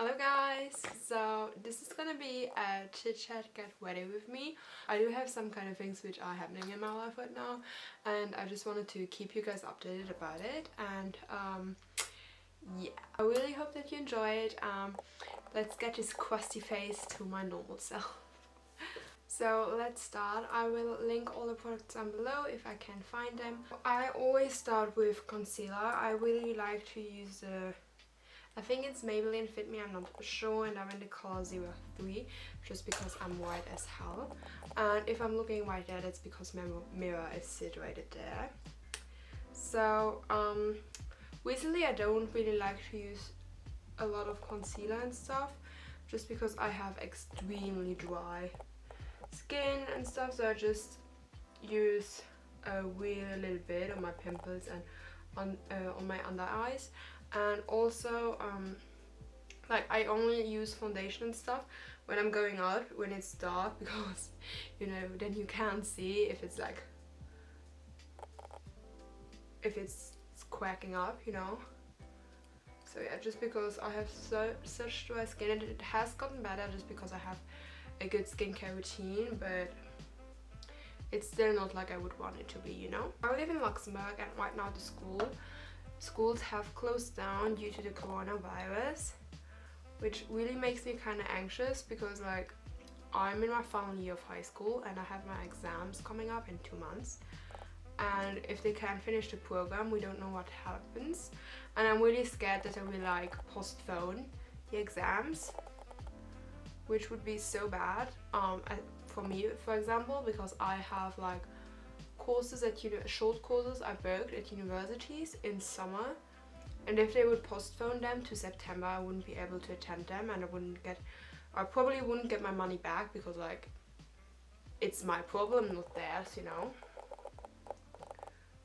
Hello guys! So this is gonna be a Chit Chat Get ready with me. I do have some kind of things which are happening in my life right now, and I just wanted to keep you guys updated about it. And yeah, I really hope that you enjoy it. Let's get this crusty face to my normal self. So let's start. I will link all the products down below if I can find them. I always start with concealer. I really like to use I think it's Maybelline Fit Me, I'm not sure, and I'm in the color 03 just because I'm white as hell. And if I'm looking white there, that's because my mirror is situated there. So recently I don't really like to use a lot of concealer and stuff just because I have extremely dry skin and stuff, so I just use a really little bit on my pimples and on my under eyes. And also like I only use foundation and stuff when I'm going out when it's dark, because you know, then you can't see if it's like quacking up, you know. So yeah, just because I have such dry skin, and it has gotten better just because I have a good skincare routine, but it's still not like I would want it to be, you know. I live in Luxembourg, and right now the schools have closed down due to the coronavirus, which really makes me kind of anxious because like I'm in my final year of high school and I have my exams coming up in 2 months, and if they can't finish the program, we don't know what happens, and I'm really scared that they will like postpone the exams, which would be so bad for me, for example, because I have like courses at short courses I booked at universities in summer, and if they would postpone them to September, I wouldn't be able to attend them, and I probably wouldn't get my money back because like it's my problem, not theirs, you know.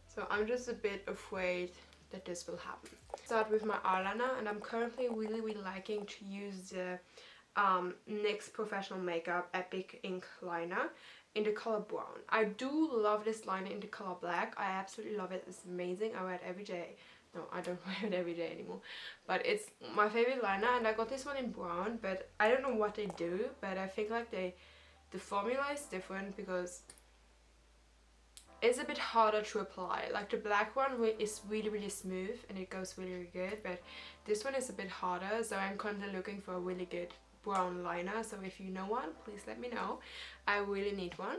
So I'm just a bit afraid that this will happen. Start with my eyeliner, and I'm currently really liking to use the NYX Professional Makeup Epic Ink Liner in the color brown. I do love this liner in the color black. I absolutely love it. It's amazing. I wear it every day. No, I don't wear it every day anymore, but it's my favorite liner, and I got this one in brown, but I don't know what they do, but I think like the formula is different because it's a bit harder to apply. Like the black one is really smooth and it goes really good, but this one is a bit harder, so I'm currently looking for a really good brown liner. So if you know one, please let me know. I really need one.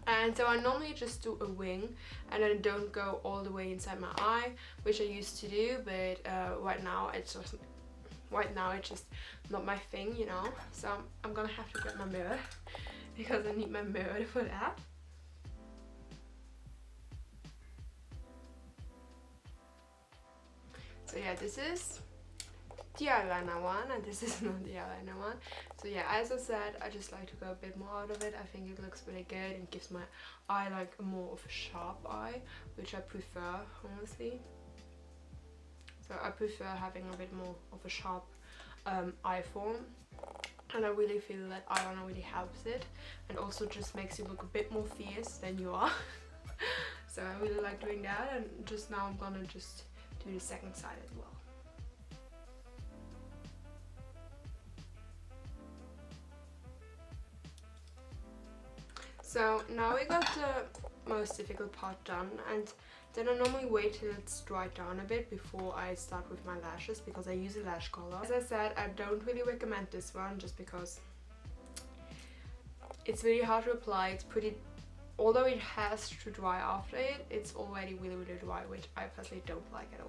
And so I normally just do a wing and then don't go all the way inside my eye, which I used to do, but right now it's just not my thing, you know. So I'm gonna have to get my mirror because I need my mirror for that. So yeah, this is the eyeliner one, and this is not the eyeliner one. So yeah, as I said, I just like to go a bit more out of it. I think it looks really good and gives my eye like more of a sharp eye, which I prefer, honestly. So I prefer having a bit more of a sharp eye form, and I really feel that eyeliner really helps it, and also just makes you look a bit more fierce than you are. So I really like doing that, and just now I'm gonna just do the second side as well. So now we got the most difficult part done, and then I normally wait till it's dried down a bit before I start with my lashes, because I use a lash color. As I said, I don't really recommend this one just because it's really hard to apply. It's pretty, although it has to dry after it, it's already really dry, which I personally don't like at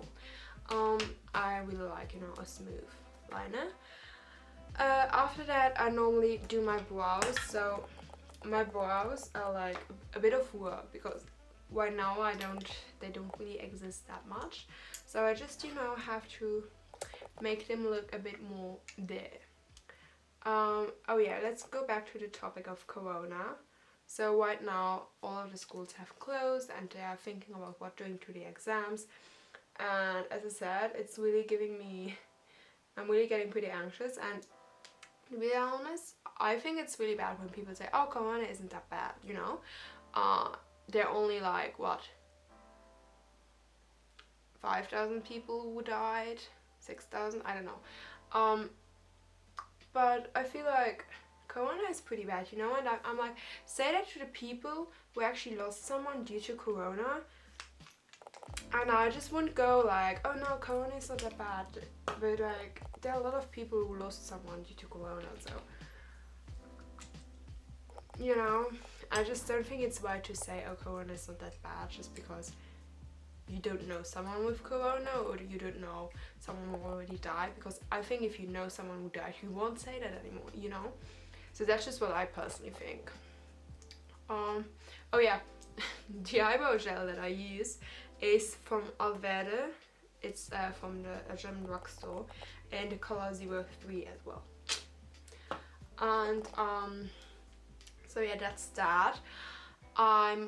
all. I really like, you know, a smooth liner. After that, I normally do my brows. So my brows are like a bit of work because right now they don't really exist that much. So I just, you know, have to make them look a bit more there. Oh yeah, let's go back to the topic of corona. So right now all of the schools have closed and they are thinking about what doing to the exams, and as I said, it's really I'm really getting pretty anxious. And to be honest, I think it's really bad when people say, oh, corona isn't that bad, you know. There are only like what, 5,000 people who died, 6,000, I don't know. but I feel like corona is pretty bad, you know, and I'm like, say that to the people who actually lost someone due to corona, and I just wouldn't go like, oh no, corona is not that bad, but like, there are a lot of people who lost someone due to corona, so, you know, I just don't think it's right to say, oh, corona is not that bad, just because you don't know someone with corona, or you don't know someone who already died, because I think if you know someone who died, you won't say that anymore, you know? So that's just what I personally think. Oh yeah, the eyebrow gel that I use is from Alverde. It's from a German drugstore, and the color 03 as well. And so yeah, that's that. I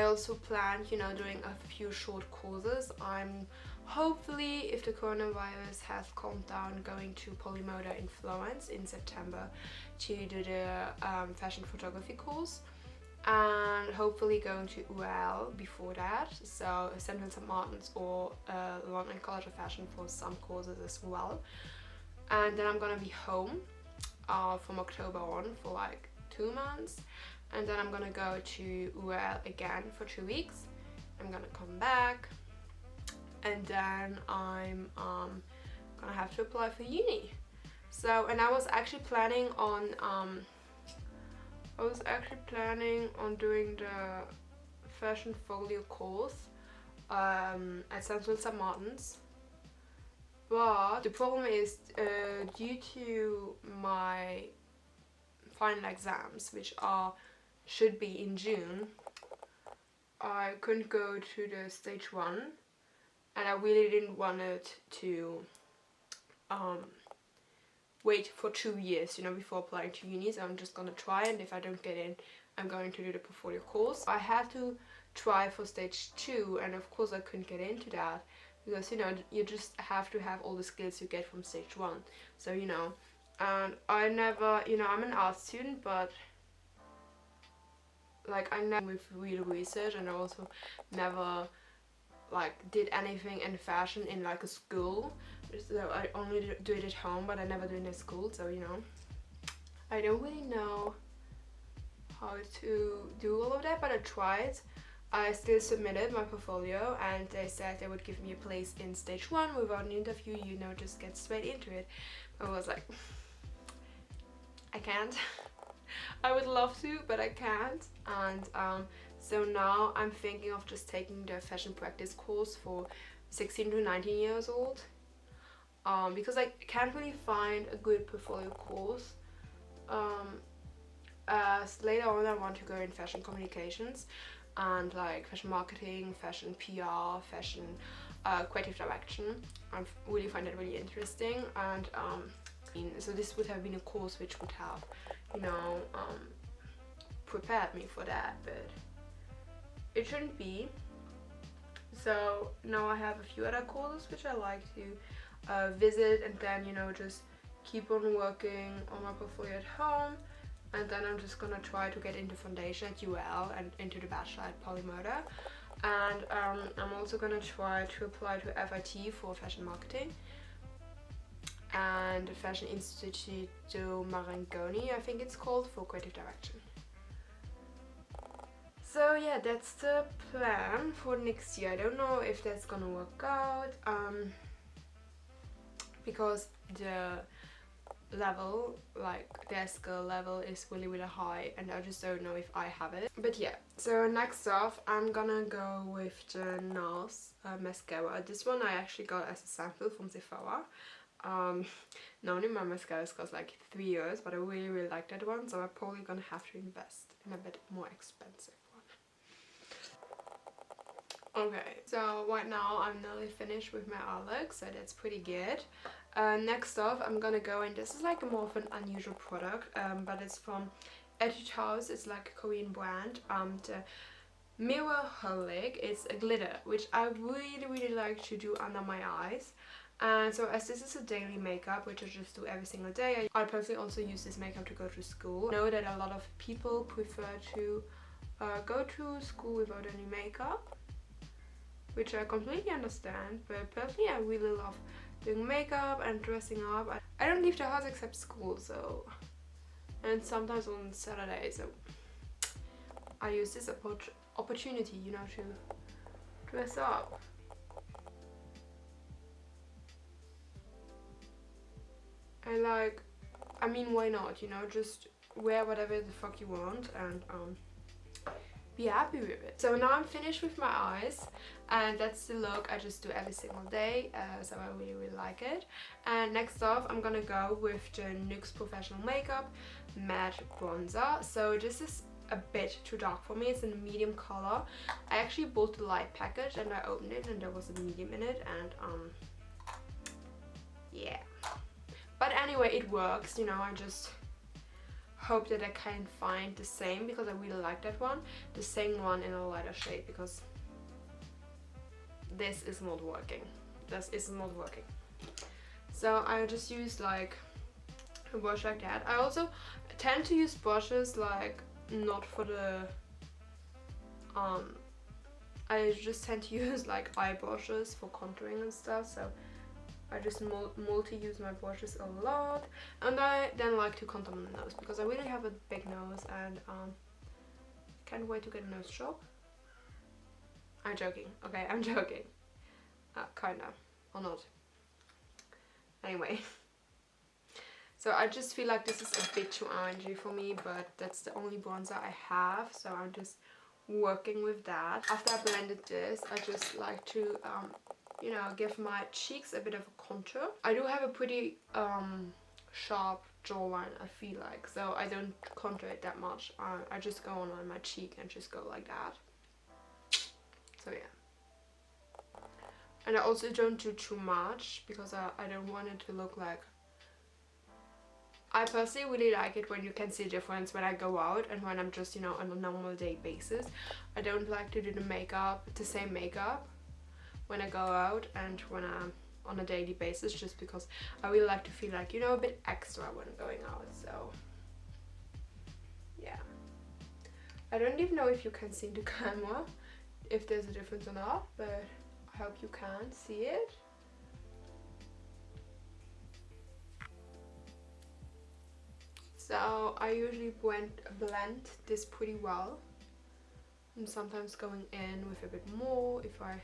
also planned, you know, doing a few short courses. I'm hopefully, if the coronavirus has calmed down, going to Polymoda in Florence in September to do the fashion photography course, and hopefully going to UL before that, so Central St. Martin's or London College of Fashion for some courses as well. And then I'm gonna be home from October on for like 2 months, and then I'm gonna go to UL again for 2 weeks. I'm gonna come back, and then I'm gonna have to apply for uni. So, and I was actually planning on doing the fashion folio course at Central St. Martin's, but the problem is due to my final exams, which should be in June, I couldn't go to the stage 1, and I really didn't want it to wait for 2 years, you know, before applying to uni. So I'm just gonna try, and if I don't get in, I'm going to do the portfolio course. I had to try for stage 2, and of course I couldn't get into that because, you know, you just have to have all the skills you get from stage 1. So, you know, and I never, you know, I'm an art student, but like I never with real research, and I also never like did anything in fashion in like a school. So I only do it at home, but I never do it in school, so, you know, I don't really know how to do all of that, but I tried. I still submitted my portfolio, and they said they would give me a place in stage 1 without an interview, you know, just get straight into it. I was like, I can't. I would love to, but I can't. And so now I'm thinking of just taking the fashion practice course for 16 to 19 years old, because I can't really find a good portfolio course. As later on I want to go in fashion communications and like fashion marketing, fashion PR, fashion creative direction. I really find it really interesting, and so this would have been a course which would have, you know, prepared me for that, but it shouldn't be. So now I have a few other courses which I like to visit, and then, you know, just keep on working on my portfolio at home. And then I'm just gonna try to get into foundation at UL and into the bachelor at Polymoda. And I'm also gonna try to apply to FIT for fashion marketing and Fashion Instituto Marangoni, I think it's called, for creative direction. So yeah, that's the plan for next year. I don't know if that's gonna work out, because the level, like their skill level, is really high, and I just don't know if I have it. But yeah, so next off I'm gonna go with the NARS mascara. This one I actually got as a sample from Sephora. Normally my mascaras cost like 3 euros, but I really like that one, so I'm probably gonna have to invest in a bit more expensive one. Okay, so right now I'm nearly finished with my eye look, so that's pretty good. Next off I'm gonna go in, this is like a more of an unusual product, but it's from Etude House. It's like a Korean brand. The Mirror Holic. It's a glitter which I really like to do under my eyes, and so as this is a daily makeup which I just do every single day, I personally also use this makeup to go to school. I know that a lot of people prefer to go to school without any makeup, which I completely understand, but personally I really love doing makeup and dressing up. I don't leave the house except school, so, and sometimes on Saturday, so I use this opportunity, you know, to dress up. And like, I mean, why not, you know, just wear whatever the fuck you want and be happy with it. So now I'm finished with my eyes, and that's the look I just do every single day, so I really like it. And next off, I'm gonna go with the NYX Professional Makeup Matte Bronzer. So this is a bit too dark for me. It's in a medium color. I actually bought the light package and I opened it and there was a medium in it, and yeah. But anyway, it works, you know. I just hope that I can find the same, because I really like that one, the same one in a lighter shade, because this is not working. This is not working. So I just use like a brush like that. I also tend to use brushes like not for the I just tend to use like eye brushes for contouring and stuff, so I just multi-use my brushes a lot. And I then like to contour my nose, because I really have a big nose, and can't wait to get a nose job. I'm joking, okay, I'm joking. Kinda, or not. Anyway. So I just feel like this is a bit too orangey for me, but that's the only bronzer I have, so I'm just working with that. After I blended this, I just like to you know, give my cheeks a bit of a contour. I do have a pretty sharp jawline, I feel like, so I don't contour it that much. I just go on my cheek and just go like that. So yeah. And I also don't do too much, because I don't want it to look like... I personally really like it when you can see a difference when I go out and when I'm just, you know, on a normal day basis. I don't like to do the same makeup when I go out and when I'm on a daily basis, just because I really like to feel like, you know, a bit extra when going out. So yeah, I don't even know if you can see the camera, if there's a difference or not, but I hope you can see it. So I usually blend this pretty well. I'm sometimes going in with a bit more if I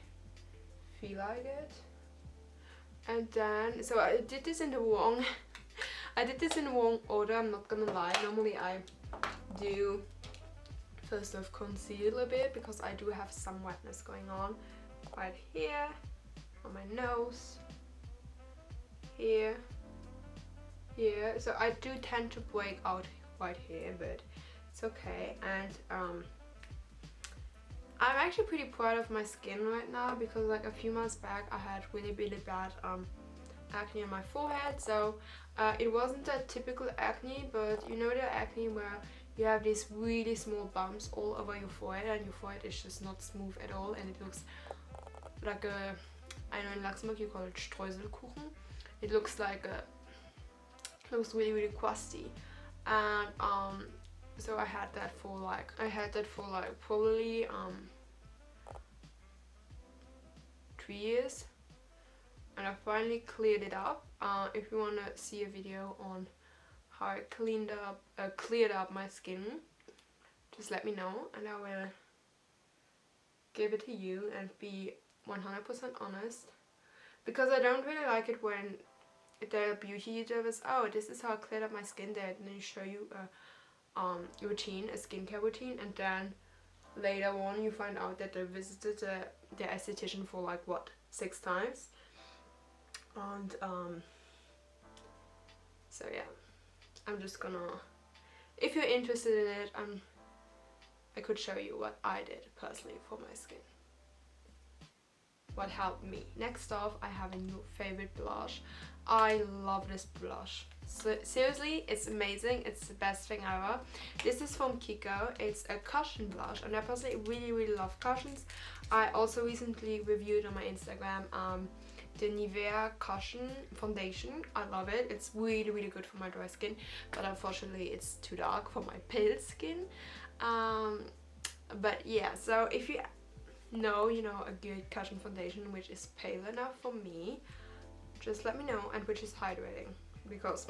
feel like it. And then, so I did this in the wrong order, I'm not gonna lie. Normally I do first off conceal a bit, because I do have some wetness going on right here, on my nose, here, here. So I do tend to break out right here, but it's okay. And I'm actually pretty proud of my skin right now, because like a few months back I had really bad acne on my forehead. So it wasn't a typical acne, but you know the acne where you have these really small bumps all over your forehead, and your forehead is just not smooth at all, and it looks like a, I know in Luxembourg you call it Streuselkuchen. It looks like a, looks really crusty. And so I had that for like probably 3 years, and I finally cleared it up. If you want to see a video on how I cleared up my skin, just let me know and I will give it to you and be 100% honest, because I don't really like it when the beauty YouTubers, oh, this is how I cleared up my skin there, and then show you a routine, a skincare routine, and then later on you find out that they visited the esthetician for like what, 6 times. And so yeah, I'm just gonna, if you're interested in it, I could show you what I did personally for my skin, what helped me. Next off, I have a new favorite blush. I love this blush. So, seriously, it's amazing. It's the best thing ever. This is from Kiko. It's a cushion blush, and I personally really love cushions. I also recently reviewed on my Instagram the Nivea Cushion Foundation. I love it. It's really good for my dry skin, but unfortunately it's too dark for my pale skin. But yeah, so if you know, a good cushion foundation which is pale enough for me, just let me know, and which is hydrating, because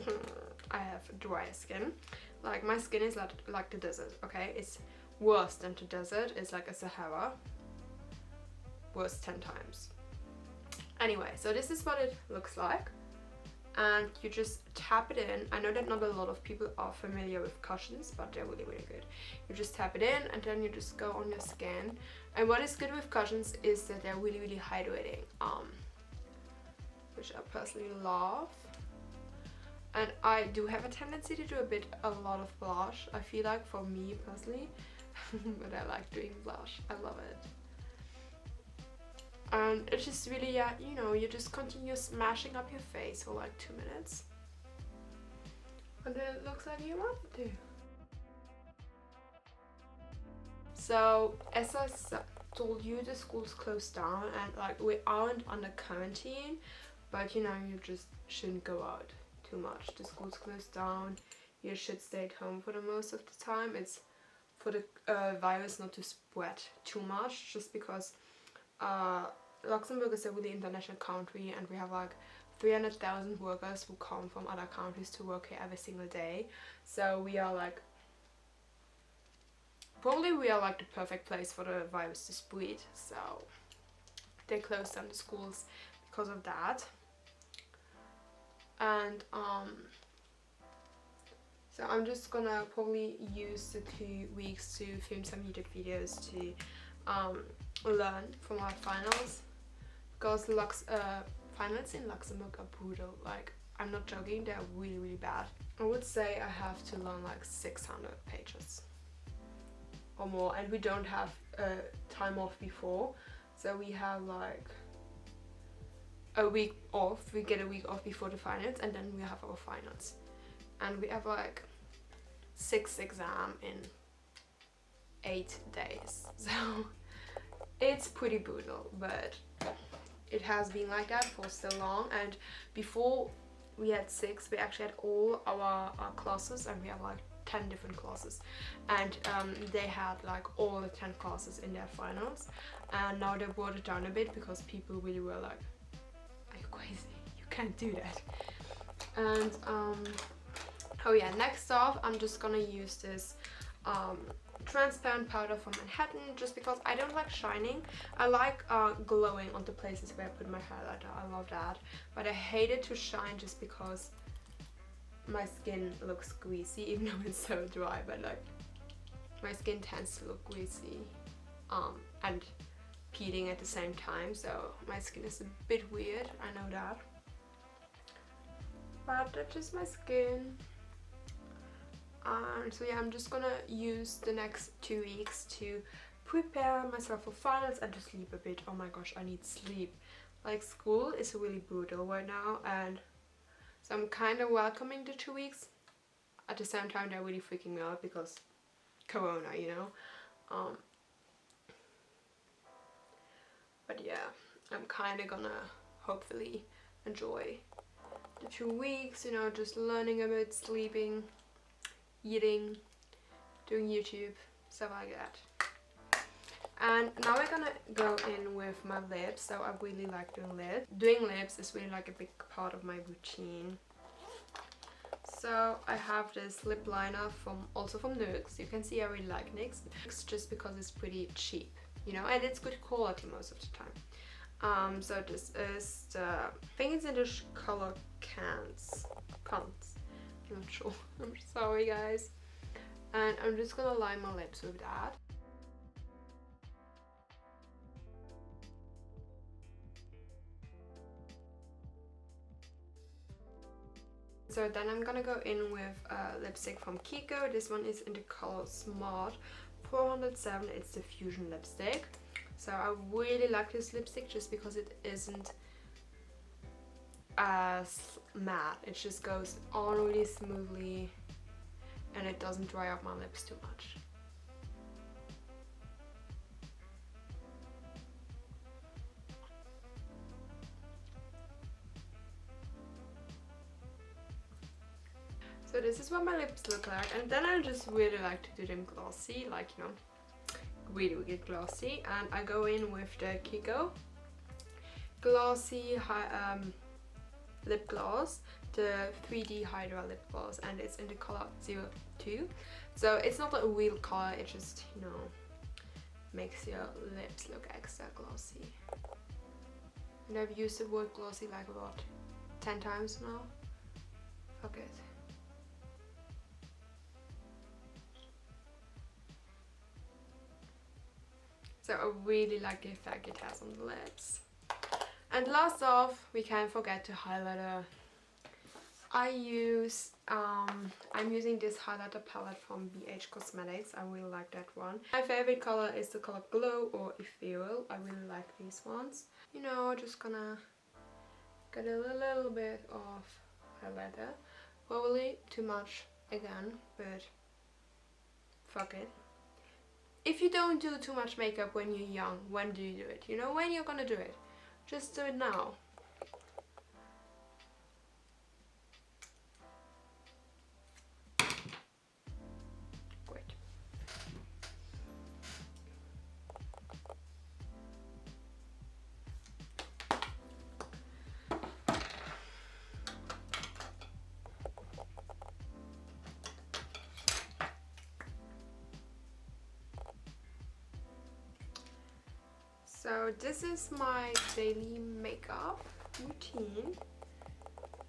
I have dry skin. Like, my skin is like the desert, okay? It's worse than the desert. It's like a Sahara, worse 10 times. Anyway, so this is what it looks like, and you just tap it in. I know that not a lot of people are familiar with cushions, but they're really, really good. You just tap it in, and then you just go on your skin. And what is good with cushions is that they're really, really hydrating, which I personally love. And I do have a tendency to do a lot of blush, I feel like, for me personally. But I like doing blush, I love it. And it's just really, yeah, you know, you just continue smashing up your face for like 2 minutes. And then it looks like you want it to. So, as I told you, the school's closed down, and like, we aren't under quarantine, but you know, you just shouldn't go out too much. The school's closed down, you should stay at home for the most of the time. It's for the virus not to spread too much, just because Luxembourg is a really international country, and we have like 300,000 workers who come from other countries to work here every single day. So we are like, probably we are like the perfect place for the virus to spread. So they closed down the schools because of that. And so I'm just gonna probably use the 2 weeks to film some YouTube videos to learn from our finals, because finals in Luxembourg are brutal. Like, I'm not joking, they're really, really bad. I would say I have to learn like 600 pages or more, and we don't have time off before, so we have like a week off. We get a week off before the finals, and then we have our finals, and we have like 6 exams in 8 days. So it's pretty brutal, but it has been like that for so long. And before we had 6, we actually had all our classes, and we have like 10 different classes, and they had like all the 10 classes in their finals. And now they brought it down a bit because people really were like, are you crazy? You can't do that. And oh yeah, next off, I'm just gonna use this transparent powder from Manhattan, just because I don't like shining. I like glowing on the places where I put my highlighter. I love that, but I hate it to shine just because my skin looks greasy, even though it's so dry. But like, my skin tends to look greasy and peeling at the same time, so my skin is a bit weird, I know that, but that's just my skin. So yeah, I'm just gonna use the next 2 weeks to prepare myself for finals and to sleep a bit. Oh my gosh, I need sleep. Like, school is really brutal right now, and so I'm kind of welcoming the 2 weeks. At the same time, they're really freaking me out because Corona, you know. But yeah, I'm kind of gonna hopefully enjoy the 2 weeks, you know, just learning a bit, sleeping, eating, doing YouTube, stuff like that. And now we're gonna go in with my lips. So I really like doing lips. Doing lips is really like a big part of my routine. So I have this lip liner also from NYX. You can see I really like NYX just because it's pretty cheap, you know, and it's good quality most of the time. So this is the, I think it's in the color Cans. I'm not sure. I'm sorry, guys. And I'm just gonna line my lips with that. So then I'm gonna go in with lipstick from Kiko. This one is in the color Smart 407. It's the Fusion lipstick. So I really like this lipstick just because it isn't as matte. It just goes on really smoothly, and it doesn't dry out my lips too much. So this is what my lips look like, and then I just really like to do them glossy, like, you know, really, really glossy. And I go in with the Kiko Glossy lip gloss, the 3D Hydra lip gloss, and it's in the color 02. So it's not a real color, it just, you know, makes your lips look extra glossy. And I've used the word glossy like about 10 times now. Fuck it. So I really like the effect it has on the lips. And last off, we can't forget the highlighter. I'm using this highlighter palette from BH Cosmetics. I really like that one. My favorite color is the color Glow or Ethereal. I really like these ones. You know, just gonna get a little bit of highlighter. Probably too much again, but fuck it. If you don't do too much makeup when you're young, when do you do it? You know, when you're gonna do it? Just do it now. Great. So this is my daily makeup routine,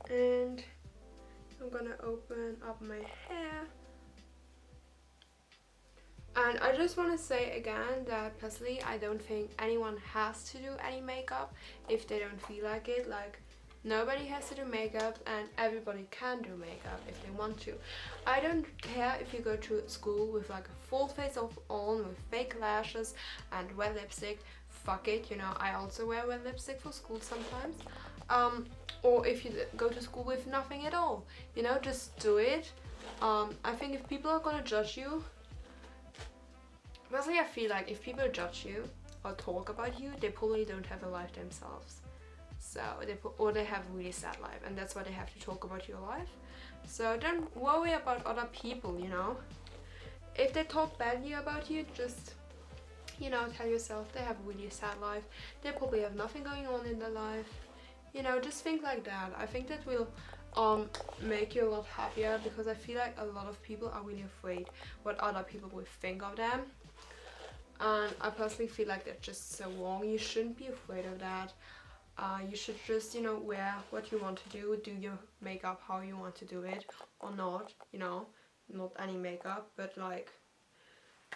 and I'm gonna open up my hair. And I just want to say again that personally I don't think anyone has to do any makeup if they don't feel like it. Like, nobody has to do makeup and everybody can do makeup if they want to. I don't care if you go to school with like a full face of on with fake lashes and wet lipstick. Fuck it, you know, I also wear wet lipstick for school sometimes. Or if you go to school with nothing at all, you know, just do it. I think if people are gonna judge you, personally I feel like if people judge you or talk about you, they probably don't have a life themselves. So they have a really sad life, and that's why they have to talk about your life. So don't worry about other people, you know. If they talk badly about you, just, you know, tell yourself they have a really sad life. They probably have nothing going on in their life. You know, just think like that. I think that will make you a lot happier, because I feel like a lot of people are really afraid what other people will think of them. And I personally feel like that's just so wrong. You shouldn't be afraid of that. You should just, you know, wear what you want to do your makeup how you want to do it, or not, you know, not any makeup, but like,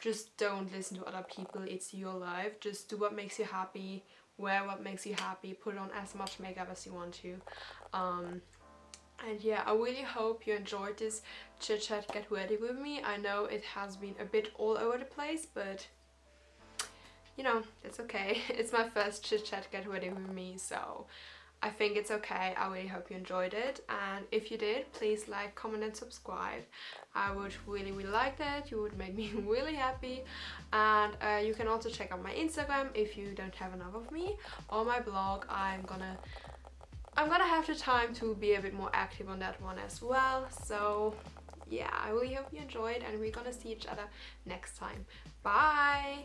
just don't listen to other people. It's your life. Just do what makes you happy, wear what makes you happy, put on as much makeup as you want to. And yeah, I really hope you enjoyed this Chit Chat Get Ready with me. I know it has been a bit all over the place, but you know, it's okay. It's my first Chit Chat Get Ready with me, so I think it's okay. I really hope you enjoyed it, and if you did, please like, comment and subscribe. I would really like that. You would make me really happy. And you can also check out my Instagram if you don't have enough of me, or my blog. I'm gonna have the time to be a bit more active on that one as well. So yeah, I really hope you enjoyed, and we're gonna see each other next time. Bye!